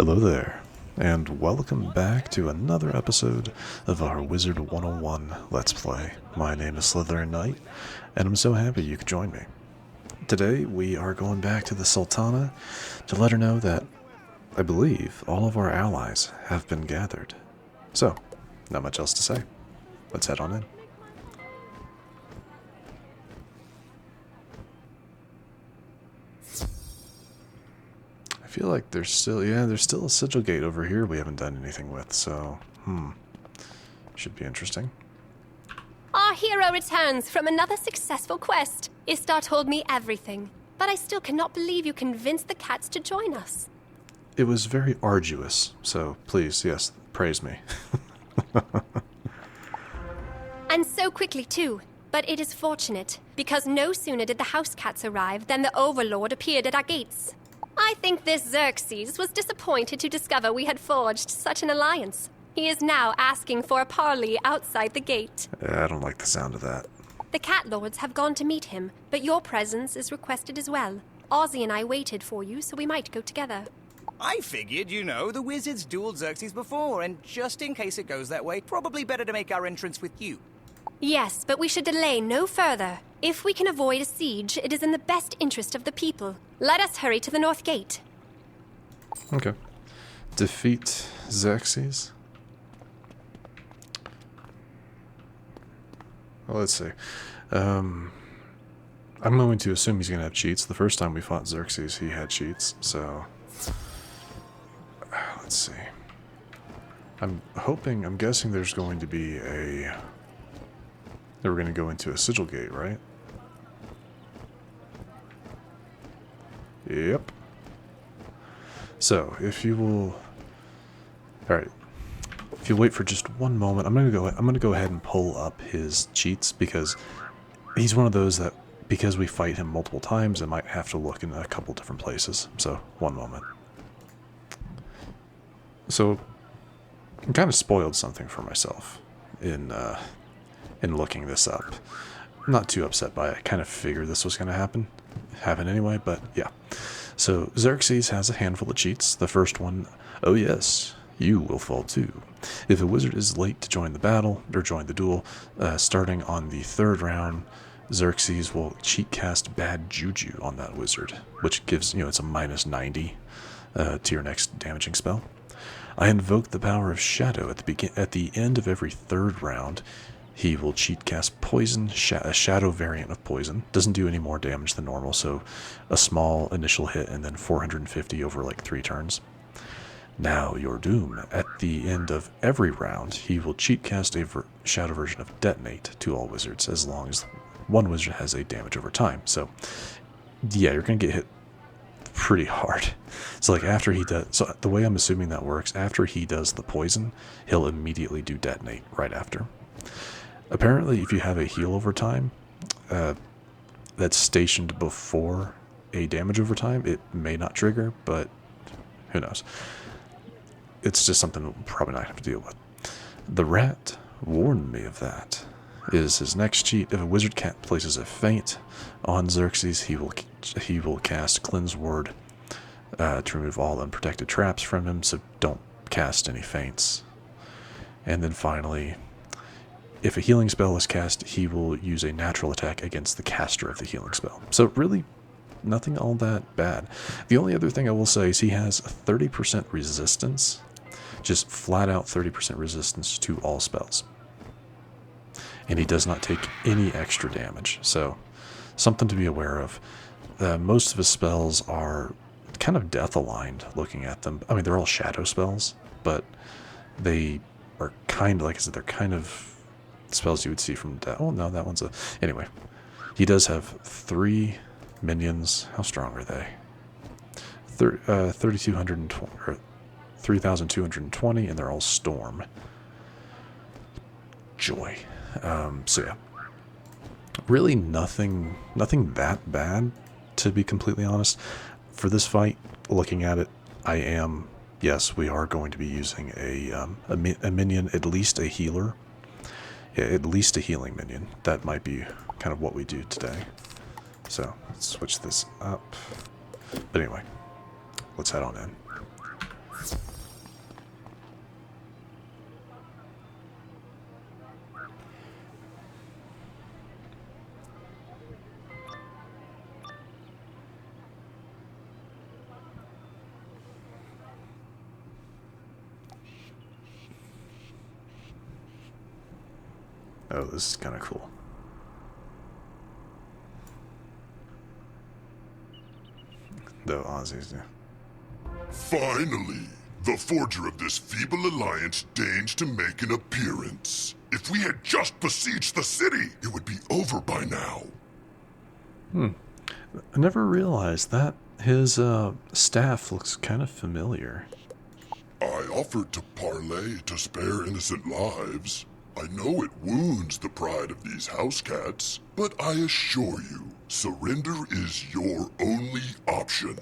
Hello there, and welcome back to another episode of our Wizard101 Let's Play. My name is SlytherinKnight, and I'm so happy you could join me. Today we are going back to the Sultana to let her know that I believe all of our allies have been gathered. So, not much else to say. Let's head on in. I feel like there's still a sigil gate over here we haven't done anything with, so, should be interesting. Our hero returns from another successful quest. Istar told me everything, but I still cannot believe you convinced the cats to join us. It was very arduous, so please, yes, praise me. And so quickly, too. But it is fortunate, because no sooner did the house cats arrive than the Overlord appeared at our gates. I think this Xerxes was disappointed to discover we had forged such an alliance. He is now asking for a parley outside the gate. I don't like the sound of that. The cat lords have gone to meet him, but your presence is requested as well. Ozzy and I waited for you, so we might go together. I figured, the wizards dueled Xerxes before, and just in case it goes that way, probably better to make our entrance with you. Yes, but we should delay no further. If we can avoid a siege, it is in the best interest of the people. Let us hurry to the north gate. Okay. Defeat Xerxes? Well, let's see. I'm going to assume he's going to have cheats. The first time we fought Xerxes, he had cheats, so... Let's see. I'm guessing there's going to be a... They were going to go into a sigil gate, right? Yep. So, if you will... Alright. If you wait for just one moment, I'm gonna go ahead and pull up his cheats, because he's one of those that, because we fight him multiple times, I might have to look in a couple different places. So, one moment. So, I kind of spoiled something for myself in looking this up. I'm not too upset by it. I kind of figured this was going to happen anyway, but yeah. So Xerxes has a handful of cheats. The first one, oh yes, you will fall too. If a wizard is late to join the battle, or join the duel, starting on the third round, Xerxes will cheat cast Bad Juju on that wizard, which gives, it's a minus 90 to your next damaging spell. I invoke the power of Shadow at the end of every third round. He will cheat cast Poison, a Shadow variant of Poison. Doesn't do any more damage than normal, so a small initial hit and then 450 over like 3 turns. Now your doom. At the end of every round, he will cheat cast a Shadow version of Detonate to all wizards, as long as one wizard has a damage over time. So, yeah, you're going to get hit pretty hard. So like after he does, so the way I'm assuming that works, after he does the poison, he'll immediately do Detonate right after. Apparently, if you have a heal over time that's stationed before a damage over time, it may not trigger, but who knows. It's just something we'll probably not have to deal with. The rat warned me of that. Is his next cheat. If a wizard cat places a feint on Xerxes, he will cast Cleanse Ward to remove all unprotected traps from him, so don't cast any feints. And then finally, if a healing spell is cast, he will use a natural attack against the caster of the healing spell. So really, nothing all that bad. The only other thing I will say is he has a 30% resistance, just flat out 30% resistance to all spells. And he does not take any extra damage, so something to be aware of. Most of his spells are kind of death-aligned, looking at them. I mean, they're all shadow spells, but they are kind of, like I said, they're kind of spells you would see from death. Oh, no, that one's a... Anyway, he does have 3 minions. How strong are they? 3,220, or 3,220, and they're all storm. Joy. So yeah, really nothing that bad, to be completely honest. For this fight, looking at it, yes, we are going to be using a minion, at least a healer. Yeah, at least a healing minion. That might be kind of what we do today. So, let's switch this up. But anyway, let's head on in. Oh, this is kind of cool. Though Aussies, yeah. Finally, the forger of this feeble alliance deigns to make an appearance. If we had just besieged the city, it would be over by now. I never realized that his staff looks kind of familiar. I offered to parley to spare innocent lives. I know it wounds the pride of these house cats, but I assure you, surrender is your only option.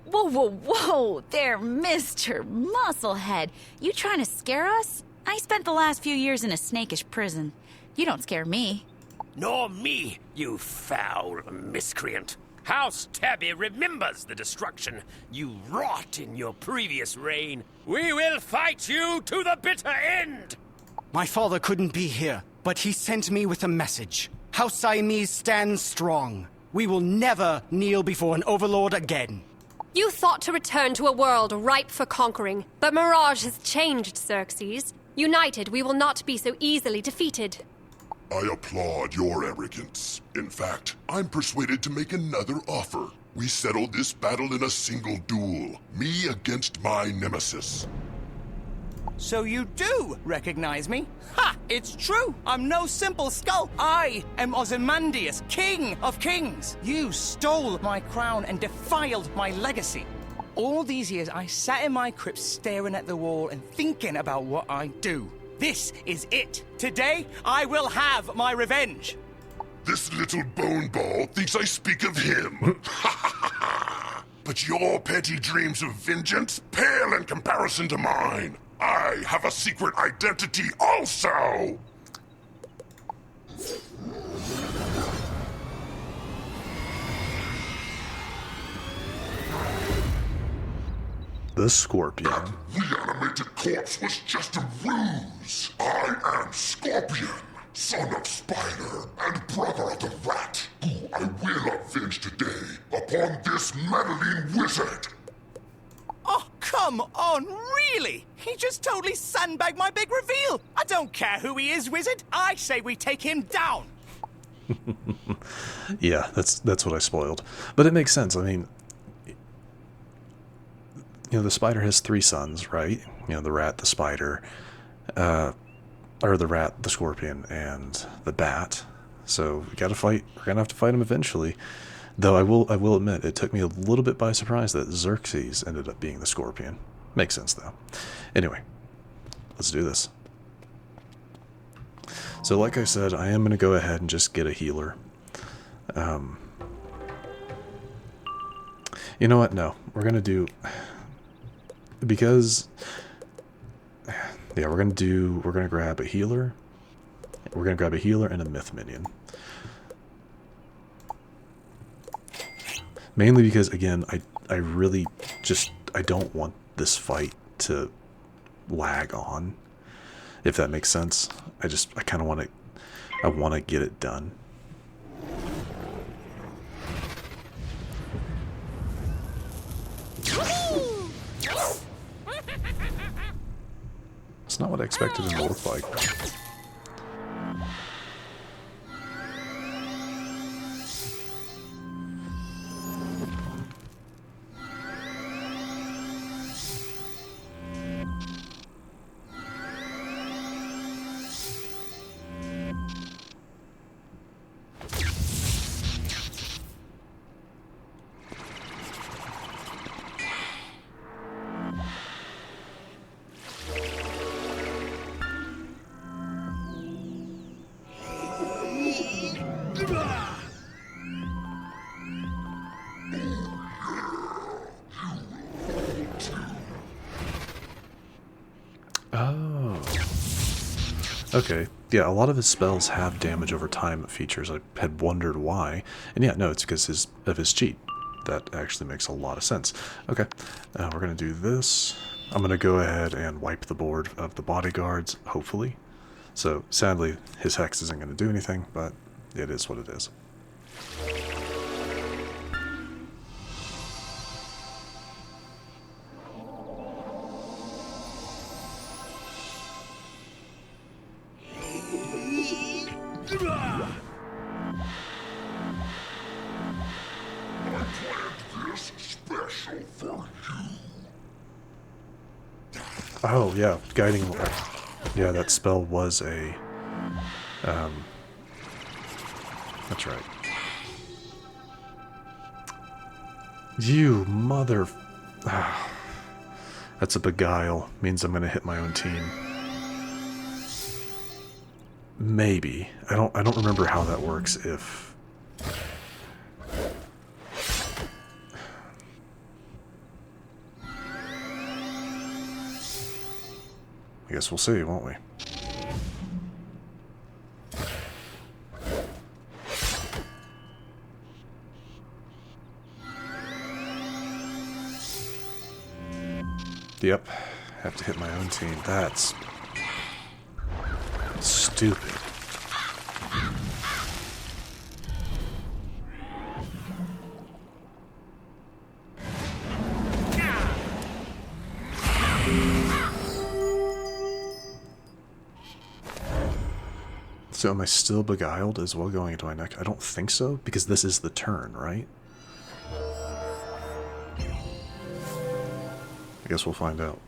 Whoa, whoa, whoa! There, Mr. Musclehead. You trying to scare us? I spent the last few years in a snakish prison. You don't scare me. Nor me, you foul miscreant. House Tabby remembers the destruction you wrought in your previous reign. We will fight you to the bitter end! My father couldn't be here, but he sent me with a message. House Siamese stands strong. We will never kneel before an overlord again. You thought to return to a world ripe for conquering, but Mirage has changed, Xerxes. United, we will not be so easily defeated. I applaud your arrogance. In fact, I'm persuaded to make another offer. We settle this battle in a single duel, me against my nemesis. So you do recognize me? Ha! It's true! I'm no simple skull! I am Ozymandias, King of Kings! You stole my crown and defiled my legacy. All these years I sat in my crypt staring at the wall and thinking about what I do. This is it! Today, I will have my revenge! This little bone ball thinks I speak of him. But your petty dreams of vengeance pale in comparison to mine. I have a secret identity also! The Scorpion. That reanimated corpse was just a ruse. I am Scorpion, son of Spider and brother of the Rat, who I will avenge today upon this meddling wizard. Oh, come on, really? He just totally sandbagged my big reveal! I don't care who he is, wizard! I say we take him down! Yeah, that's what I spoiled. But it makes sense. I mean, you know, the spider has 3 sons, right? You know, the rat, the spider, or the rat, the scorpion, and the bat. So we gotta fight. We're gonna have to fight him eventually. Though I will admit, it took me a little bit by surprise that Xerxes ended up being the scorpion. Makes sense though. Anyway, let's do this. So like I said, I am gonna go ahead and just get a healer. You know what? No, we're gonna do. Because, yeah, we're gonna grab a healer. We're gonna grab a healer and a myth minion. Mainly because, again, I really just, I don't want this fight to lag on, if that makes sense. I kind of want to get it done. It's not what I expected him to look like. Oh. Okay. Yeah, a lot of his spells have damage over time features. I had wondered why. And yeah, no, it's because of his cheat. That actually makes a lot of sense. Okay, we're going to do this. I'm going to go ahead and wipe the board of the bodyguards, hopefully. So, sadly, his hex isn't going to do anything, but it is what it is. Oh, yeah, guiding... Yeah, that spell was a... That's right. You mother... That's a beguile. Means I'm gonna hit my own team. Maybe. I don't remember how that works if... I guess we'll see, won't we? Yep, have to hit my own team. That's stupid. So am I still beguiled as well going into my neck? I don't think so, because this is the turn, right? I guess we'll find out.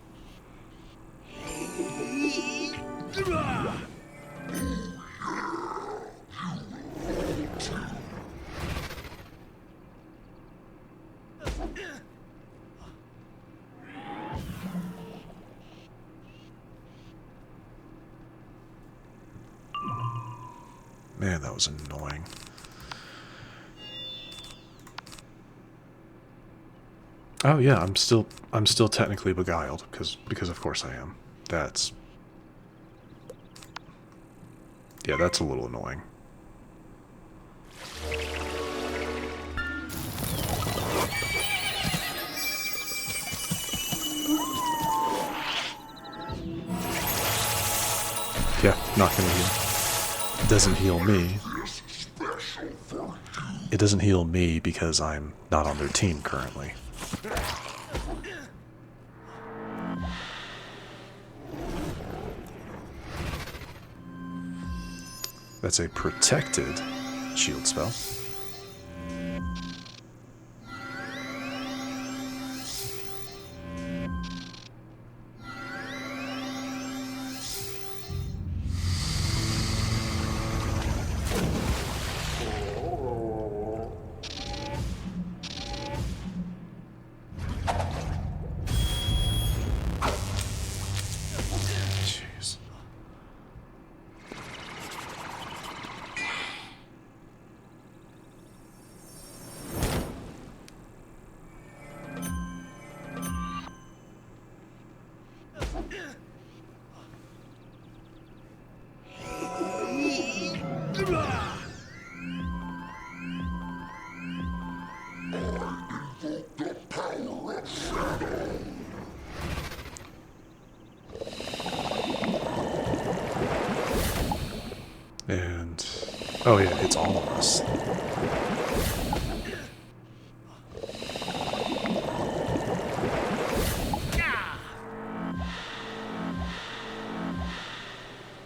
Man, that was annoying. Oh yeah, I'm still technically beguiled because of course I am. That's yeah, that's a little annoying. Yeah, not gonna heal. It doesn't heal me. It doesn't heal me because I'm not on their team currently. That's a protected shield spell. And oh yeah, it's all of us.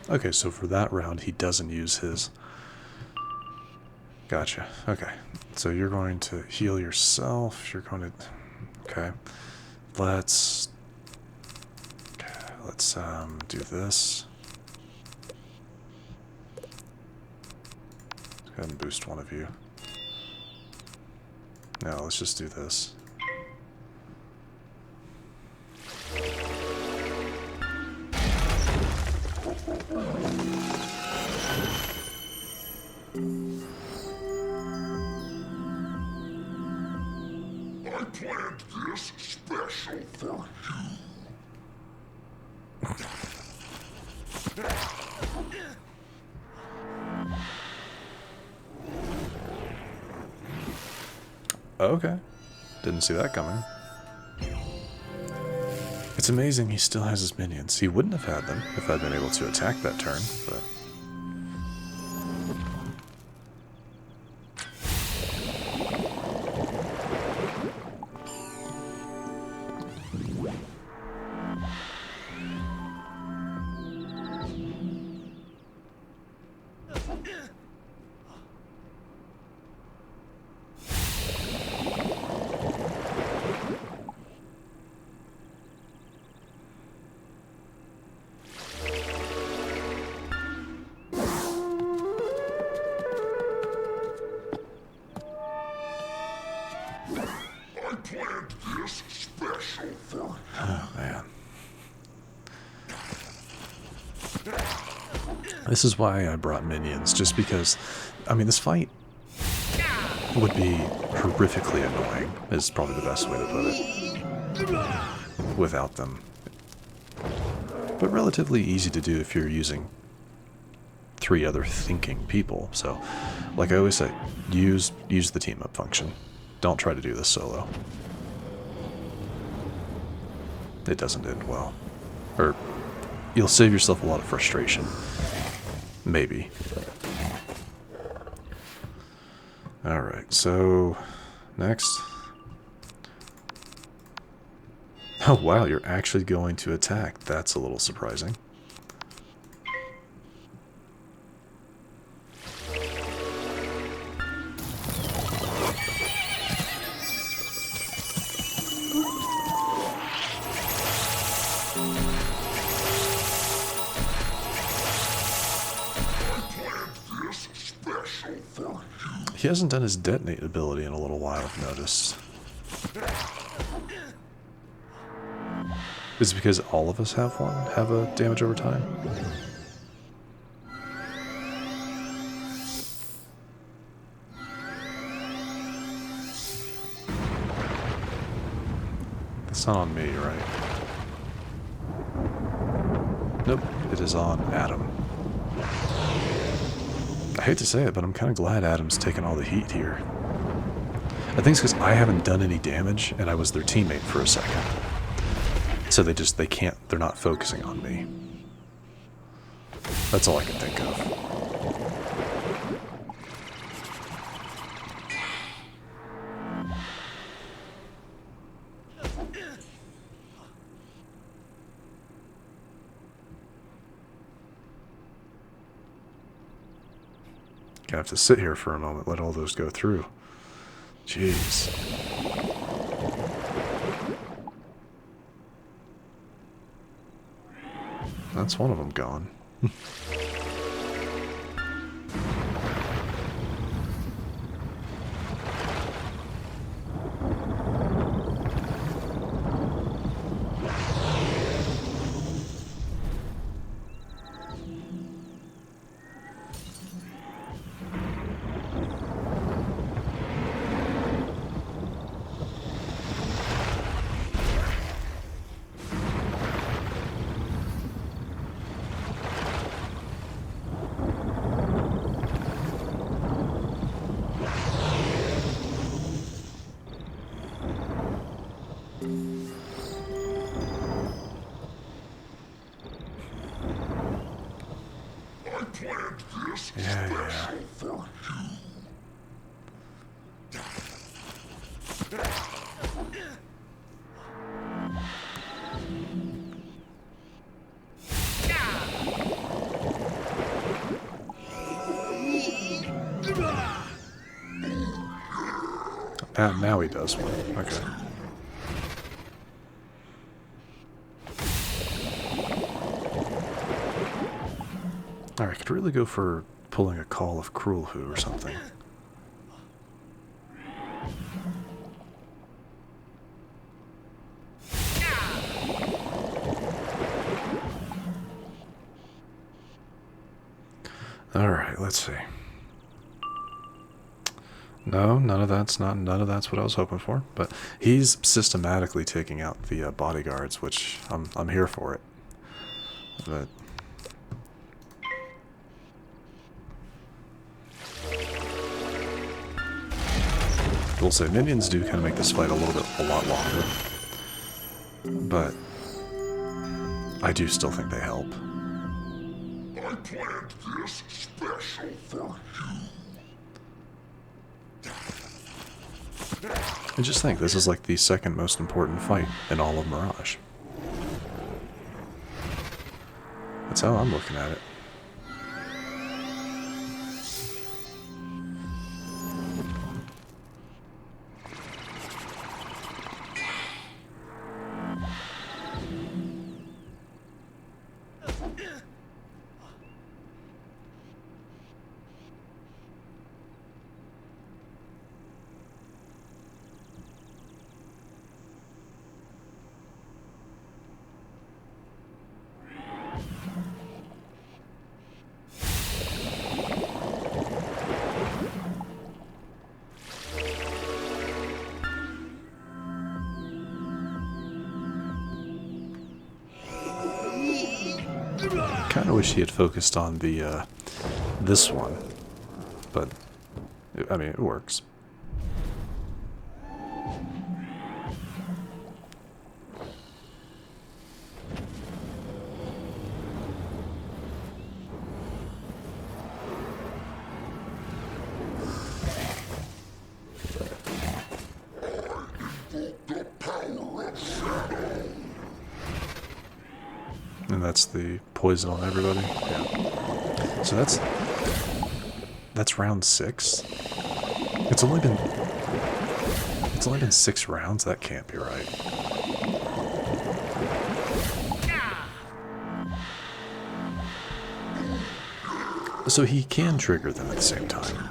Okay, so for that round, he doesn't use his... Gotcha. Okay. So you're going to heal yourself. You're going to... Okay. Let's do this. Go ahead and boost one of you. Now let's just do this. I planned this special for Okay. Didn't see that coming. It's amazing he still has his minions. He wouldn't have had them if I'd been able to attack that turn, but... Oh, man. This is why I brought minions, just because, I mean, this fight would be horrifically annoying, is probably the best way to put it, without them. But relatively easy to do if you're using 3 other thinking people. So, like I always say, use the team up function. Don't try to do this solo. It doesn't end well. Or, you'll save yourself a lot of frustration. Maybe. Alright, so next. Oh wow, you're actually going to attack. That's a little surprising. He hasn't done his detonate ability in a little while, I've noticed. Is it because all of us have one? Have a damage over time? That's not on me, right? Nope, it is on Adam. I hate to say it, but I'm kind of glad Adam's taken all the heat here. I think it's because I haven't done any damage, and I was their teammate for a second. So they can't, they're not focusing on me. That's all I can think of. Gonna have to sit here for a moment, let all those go through. Jeez. That's one of them gone. Yeah. Now he does one. Okay. Alright, I could really go for pulling a Call of Cruelhu or something. Alright, let's see. No, none of that's what I was hoping for. But he's systematically taking out the bodyguards, which I'm here for it. But we'll say minions do kind of make this fight a lot longer. But I do still think they help. I planned this special for you. And just think, this is like the second most important fight in all of Mirage. That's how I'm looking at it. kind of wish he had focused on the this one, but I mean it works. And that's the poison on everybody. Yeah. So that's round 6. It's only been 6 rounds. That can't be right. So he can trigger them at the same time.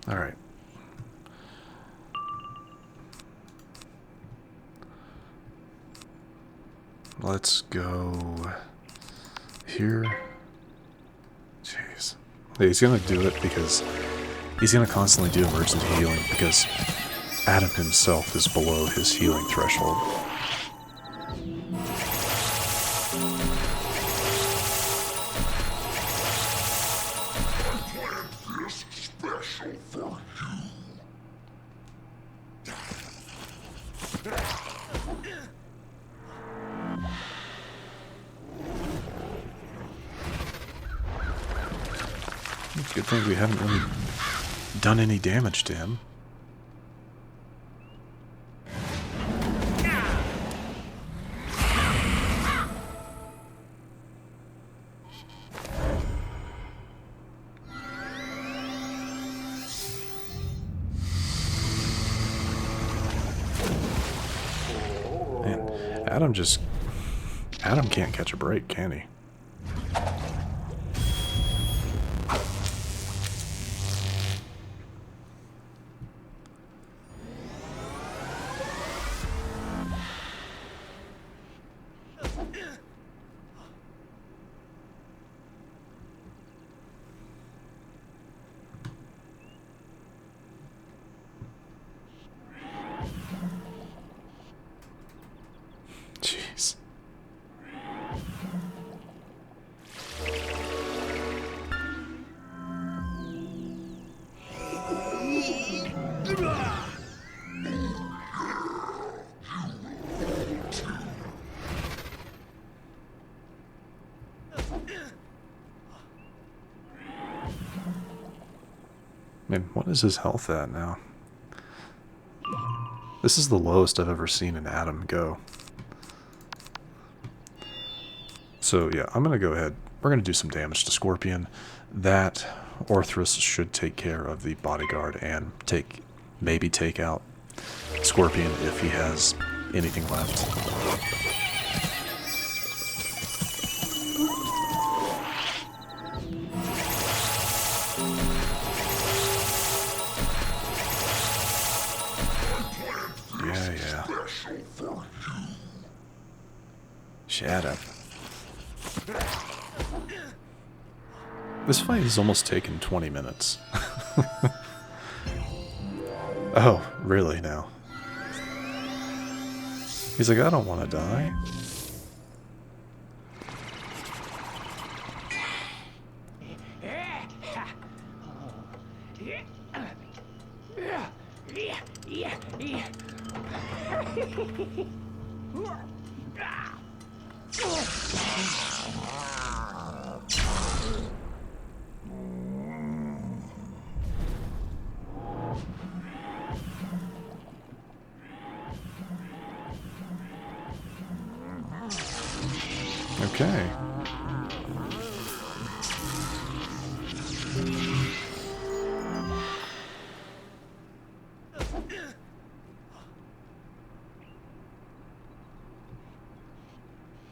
All right. Let's go here. Jeez. He's gonna do it because he's gonna constantly do emergency healing because Adam himself is below his healing threshold. It's a good thing we haven't really done any damage to him. Man, Adam can't catch a break, can he? Jeez. Man, what is his health at now? This is the lowest I've ever seen an Adam go. So yeah, I'm going to go ahead. We're going to do some damage to Scorpion. That Orthrus should take care of the bodyguard and maybe take out Scorpion if he has anything left. Yeah. Shut up. This fight has almost taken 20 minutes. Oh, really now? He's like, I don't want to die. Okay.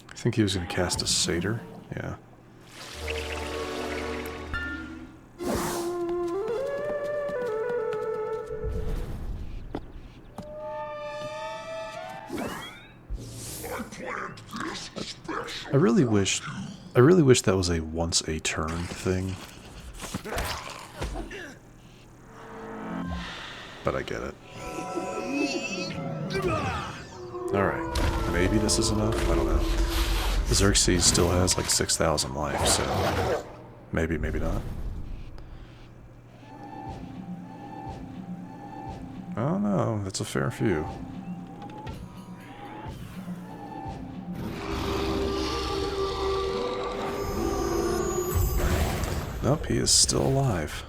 I think he was going to cast a satyr. Yeah. I really wish that was a once a turn thing. But I get it. Alright, maybe this is enough? I don't know. Xerxes still has like 6,000 life, so maybe, maybe not. Oh no, that's a fair few. Nope, he is still alive.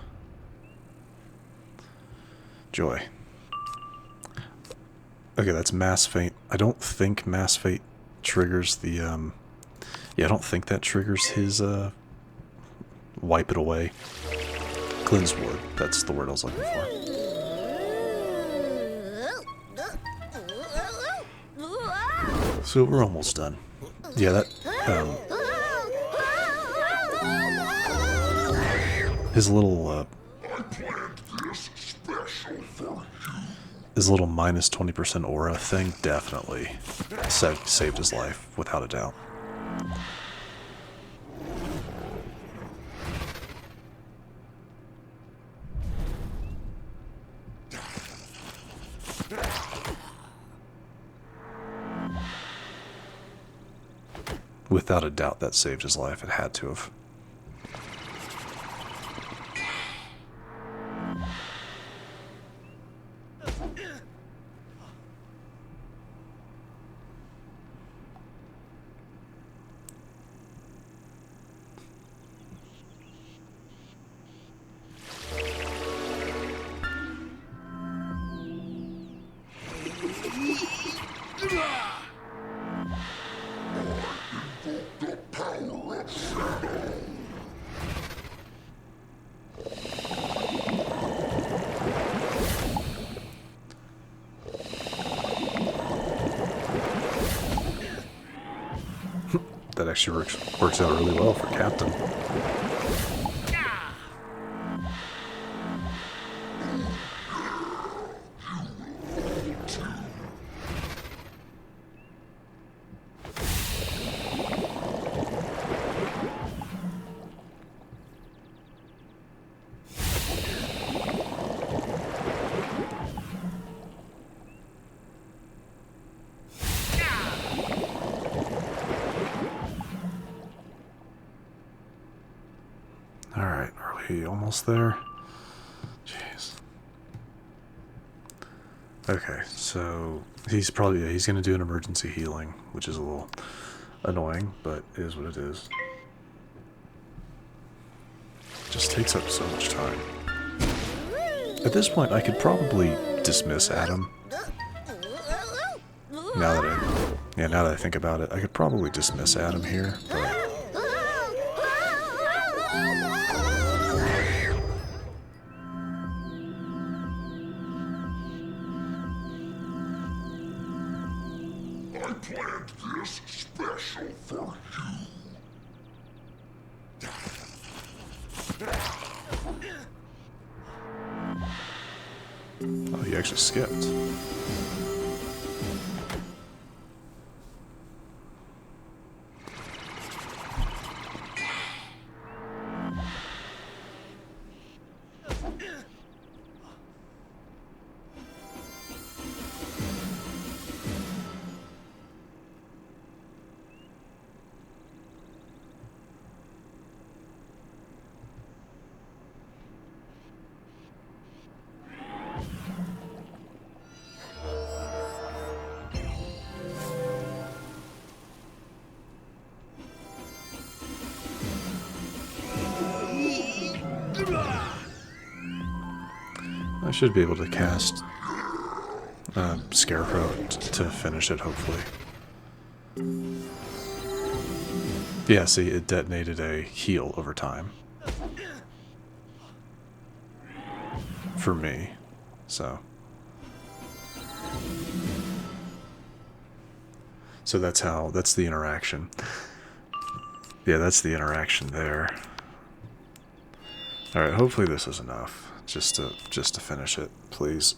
Joy. Okay, that's Mass Fate. I don't think Mass Fate triggers the, yeah, I don't think that triggers his, wipe it away. Cleanse wood, that's the word I was looking for. So we're almost done. Yeah, that, his little, his little minus 20% aura thing definitely saved his life, without a doubt. Without a doubt, that saved his life. It had to have. That actually works out really well for Captain. Alright, are we almost there? Jeez. Okay, so he's gonna do an emergency healing, which is a little annoying, but it is what it is. It just takes up so much time. At this point, I could probably dismiss Adam. Now that I think about it, I could probably dismiss Adam here, but I planned this special for you. oh, he actually skipped. I should be able to cast Scarecrow to finish it, hopefully. Yeah, see, it detonated a heal over time. For me, so. So that's the interaction. Yeah, that's the interaction there. Alright, hopefully this is enough. Just to finish it, please.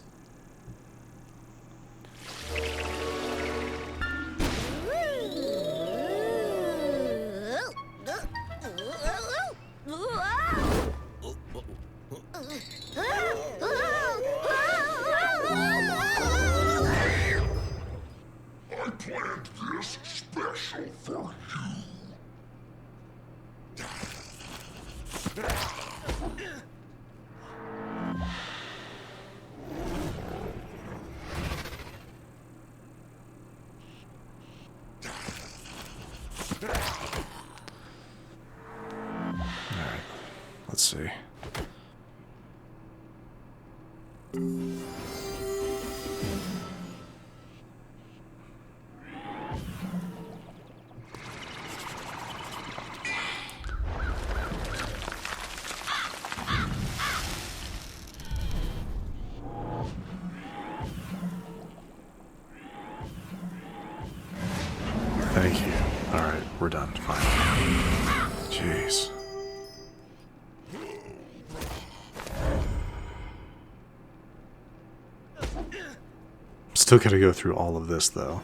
see. Thank you. Alright, we're done. Fine. Jeez. Still gotta go through all of this, though.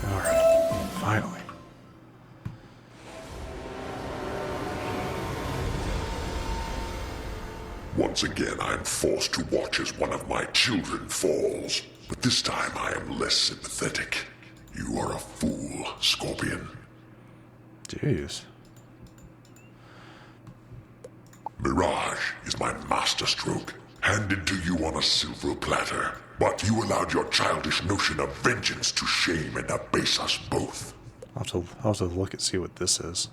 Alright, finally. Once again, I am forced to watch as one of my children falls. But this time I am less sympathetic. You are a fool, Scorpion. Jeez. Mirage is my masterstroke, handed to you on a silver platter. But you allowed your childish notion of vengeance to shame and abase us both. I'll have to look and see what this is.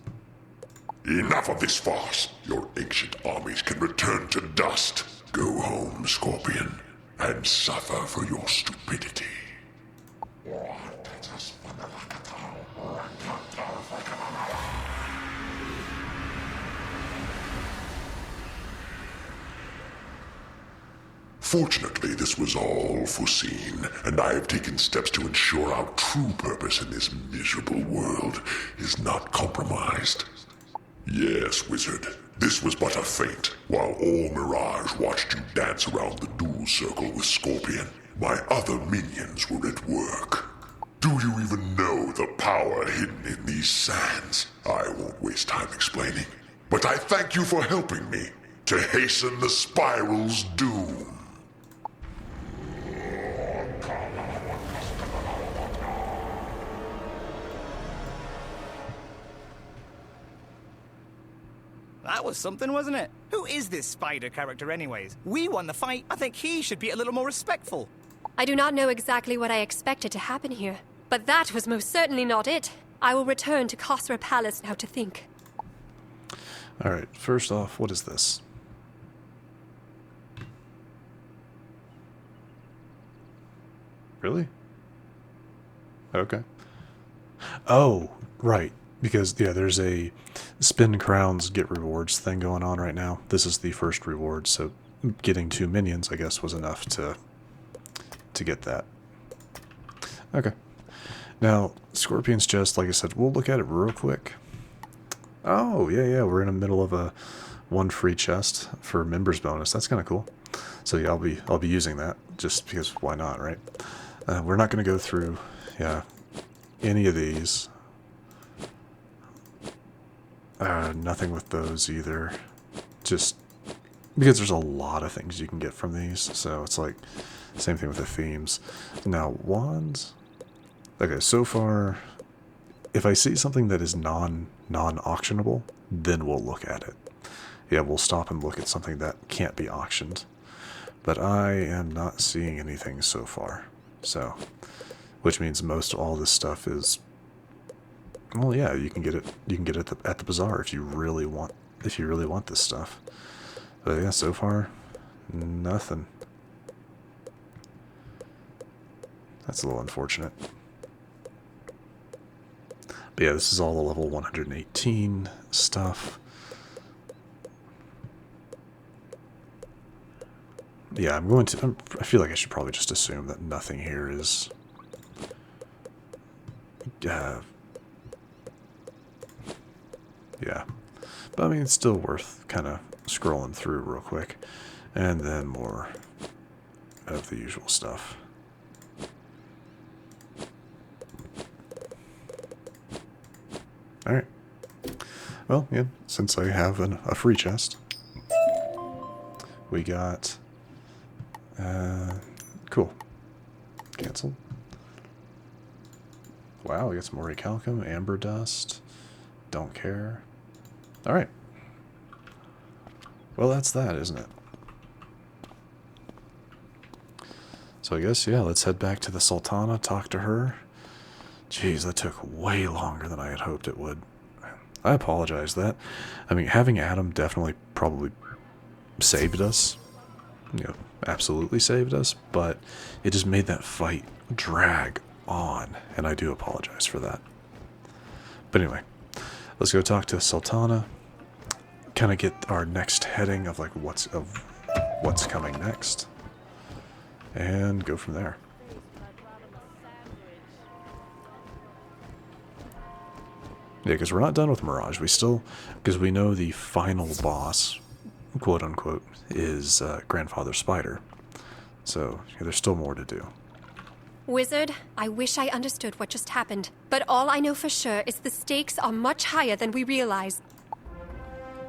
Enough of this farce. Your ancient armies can return to dust. Go home, Scorpion, and suffer for your stupidity. Fortunately, this was all foreseen, and I have taken steps to ensure our true purpose in this miserable world is not compromised. Yes, Wizard, this was but a feint. While all Mirage watched you dance around the duel circle with Scorpion, my other minions were at work. Do you even know the power hidden in these sands? I won't waste time explaining, but I thank you for helping me to hasten the spiral's doom. That was something, wasn't it? Who is this spider character anyways? We won the fight. I think he should be a little more respectful. I do not know exactly what I expected to happen here, but that was most certainly not it. I will return to Khosra Palace now to think. Alright, first off, what is this? Really? Okay. Oh, right. Because, yeah, there's a spin crowns, get rewards thing going on right now. This is the first reward, so getting 2 minions, I guess, was enough to get that. Okay. Now, Scorpion's chest, like I said, we'll look at it real quick. Oh, yeah, we're in the middle of a 1 free chest for members bonus. That's kind of cool. So, yeah, I'll be using that, just because why not, right? We're not going to go through, any of these. Nothing with those either. Just because there's a lot of things you can get from these. So it's like, same thing with the themes. Now, wands. Okay, so far, if I see something that is non-auctionable, then we'll look at it. Yeah, we'll stop and look at something that can't be auctioned. But I am not seeing anything so far. So, which means most all this stuff is, well, yeah, you can get it. You can get it at the bazaar if you really want. If you really want this stuff. But yeah, so far, nothing. That's a little unfortunate. But yeah, this is all the level 118 stuff. Yeah, I feel like I should probably just assume that nothing here is yeah, but I mean, it's still worth kind of scrolling through real quick, and then more of the usual stuff. Alright. Well, yeah, since I have a free chest, we got, cool. Cancel. Wow, we got some more recalcum, amber dust, Don't care. Alright. Well, that's that, isn't it? So I guess, yeah, let's head back to the Sultana, talk to her. Jeez, that took way longer than I had hoped it would. I apologize that. I mean, having Adam definitely probably saved us. You know, absolutely saved us, but it just made that fight drag on, and I do apologize for that. But anyway, let's go talk to Sultana, kind of get our next heading of like what's coming next, and go from there. Yeah, because we're not done with Mirage. We still, because we know the final boss, quote unquote, is Grandfather Spider. So yeah, there's still more to do. Wizard, I wish I understood what just happened, but all I know for sure is the stakes are much higher than we realize.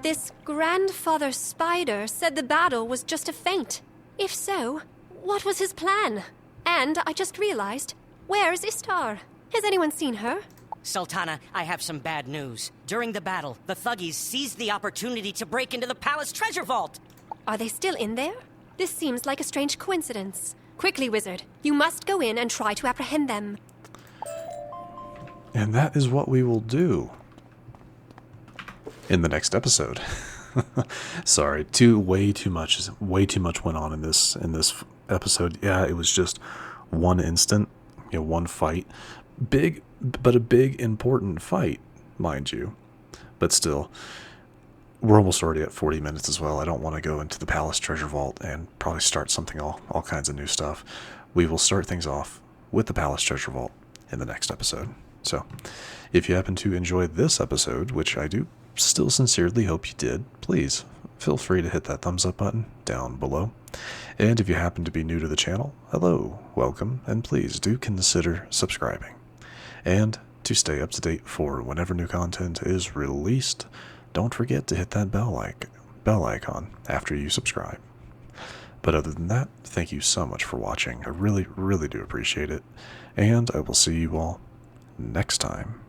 This Grandfather Spider said the battle was just a feint. If so, what was his plan? And I just realized, where is Istar? Has anyone seen her? Sultana, I have some bad news. During the battle, the thuggies seized the opportunity to break into the palace treasure vault. Are they still in there? This seems like a strange coincidence. Quickly, Wizard. You must go in and try to apprehend them. And that is what we will do in the next episode. Sorry, way too much went on in this episode. Yeah, it was just one instant, you know, one fight. Big, but a big important fight, mind you. But still, we're almost already at 40 minutes as well. I don't want to go into the palace treasure vault and probably start something all kinds of new stuff. We will start things off with the palace treasure vault in the next episode. So, if you happen to enjoy this episode, which I do still sincerely hope you did, please feel free to hit that thumbs up button down below. And if you happen to be new to the channel, hello, welcome, and please do consider subscribing. And to stay up to date for whenever new content is released, don't forget to hit that bell icon after you subscribe. But other than that, thank you so much for watching. I really, really do appreciate it. And I will see you all next time.